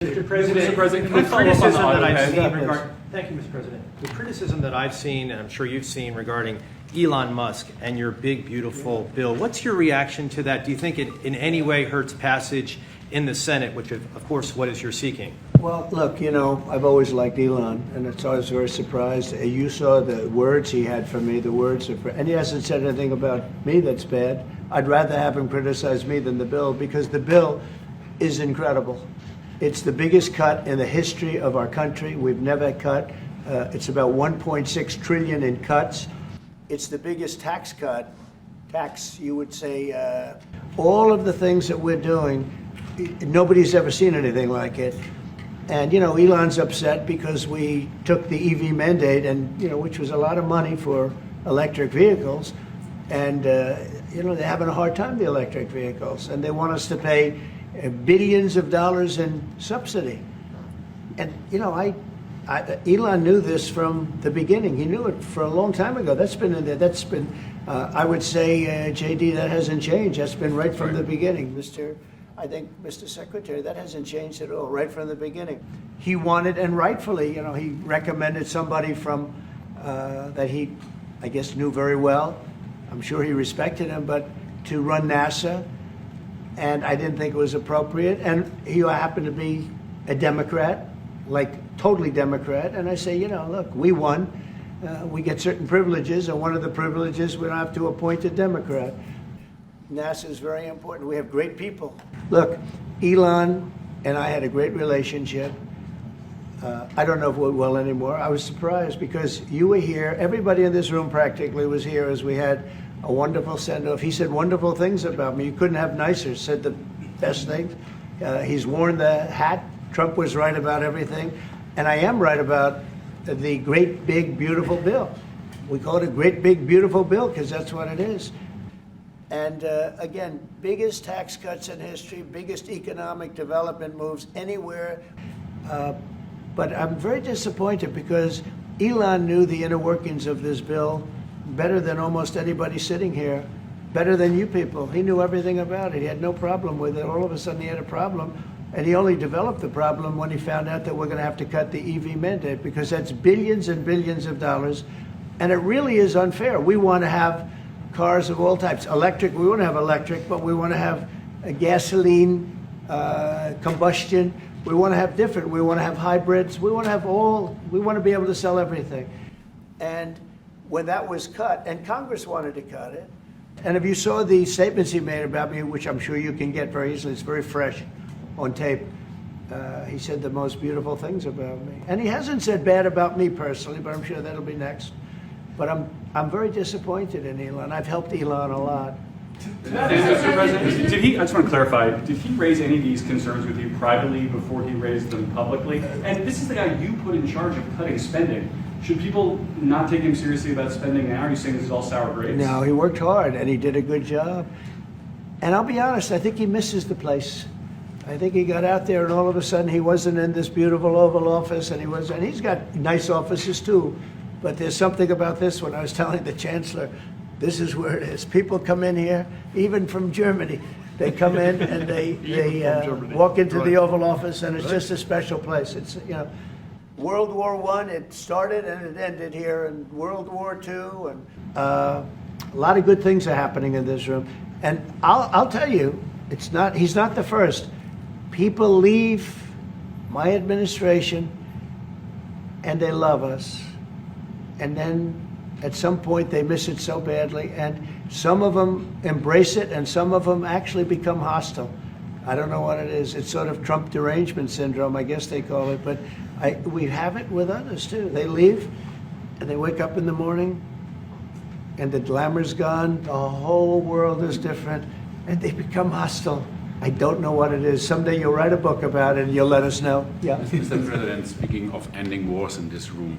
Mr. President, Can we follow up on the Thank you, Mr. President. The criticism that I've seen, and I'm sure you've seen, regarding Elon Musk and your big, beautiful bill, what's your reaction to that? Do you think it in any way hurts passage in the Senate, which, of course, what is you're seeking? Well, look, you know, I've always liked Elon, and it's always very surprised. You saw the words he had for me, the words of, and he hasn't said anything about me that's bad. I'd rather have him criticize me than the bill, because the bill is incredible. It's the biggest cut in the history of our country. We've never cut. It's about 1.6 trillion in cuts. It's the biggest tax cut, you would say. All of the things that we're doing, nobody's ever seen anything like it. And, you know, Elon's upset because we took the EV mandate, and, you know, which was a lot of money for electric vehicles. And, you know, they're having a hard time, the electric vehicles. And they want us to pay billions of dollars in subsidy. And, you know, Elon knew this from the beginning. He knew it for a long time ago. That's been in there. That's been, I would say, JD, that hasn't changed. That's been right from the beginning. I think, Mr. Secretary, that hasn't changed at all, right from the beginning. He wanted, and rightfully, you know, he recommended somebody from, that he, I guess, knew very well. I'm sure he respected him, but to run NASA, and I didn't think it was appropriate. And he happened to be a Democrat, like totally Democrat. And I say, you know, look, we won. We get certain privileges, and one of the privileges, we don't have to appoint a Democrat. NASA is very important. We have great people. Look, Elon and I had a great relationship. I don't know if we're well anymore. I was surprised because you were here. Everybody in this room practically was here as we had a wonderful send-off. He said wonderful things about me. You couldn't have nicer. Said the best things. He's worn the hat. Trump was right about everything. And I am right about the great, big, beautiful bill. We call it a great, big, beautiful bill because that's what it is. And again, biggest tax cuts in history, biggest economic development moves anywhere. But I'm very disappointed because Elon knew the inner workings of this bill better than almost anybody sitting here, better than you people. He knew everything about it. He had no problem with it. All of a sudden he had a problem. And he only developed the problem when he found out that we're going to have to cut the EV mandate, because that's billions and billions of dollars. And it really is unfair. We want to have cars of all types. Electric, we want to have electric, but we want to have a gasoline, combustion. We want to have different. We want to have hybrids. We want to have all. We want to be able to sell everything. And when that was cut, and Congress wanted to cut it, and if you saw the statements he made about me, which I'm sure you can get very easily, it's very fresh on tape, he said the most beautiful things about me. And he hasn't said bad about me personally, but I'm sure that'll be next. But I'm very disappointed in Elon. I've helped Elon a lot. Mr. President, I just want to clarify, did he raise any of these concerns with you privately before he raised them publicly? And this is the guy you put in charge of cutting spending. Should people not take him seriously about spending now? Are you saying this is all sour grapes? No, he worked hard and he did a good job. And I'll be honest, I think he misses the place. I think he got out there and all of a sudden he wasn't in this beautiful Oval Office, and he's got nice offices too. But there's something about this one. I was telling the Chancellor, this is where it is. People come in here, even from Germany. They come in and they walk into the Oval Office, and it's just a special place. It's, you know, World War I, it started and it ended here, and World War II, and a lot of good things are happening in this room. And I'll tell you, he's not the first. People leave my administration and they love us. And then at some point they miss it so badly, and some of them embrace it and some of them actually become hostile. I don't know what it is. It's sort of Trump Derangement Syndrome, I guess they call it, but we have it with others too. They leave and they wake up in the morning and the glamour's gone, the whole world is different, and they become hostile. I don't know what it is. Someday you'll write a book about it and you'll let us know. Yeah. Mr. President, speaking of ending wars in this room,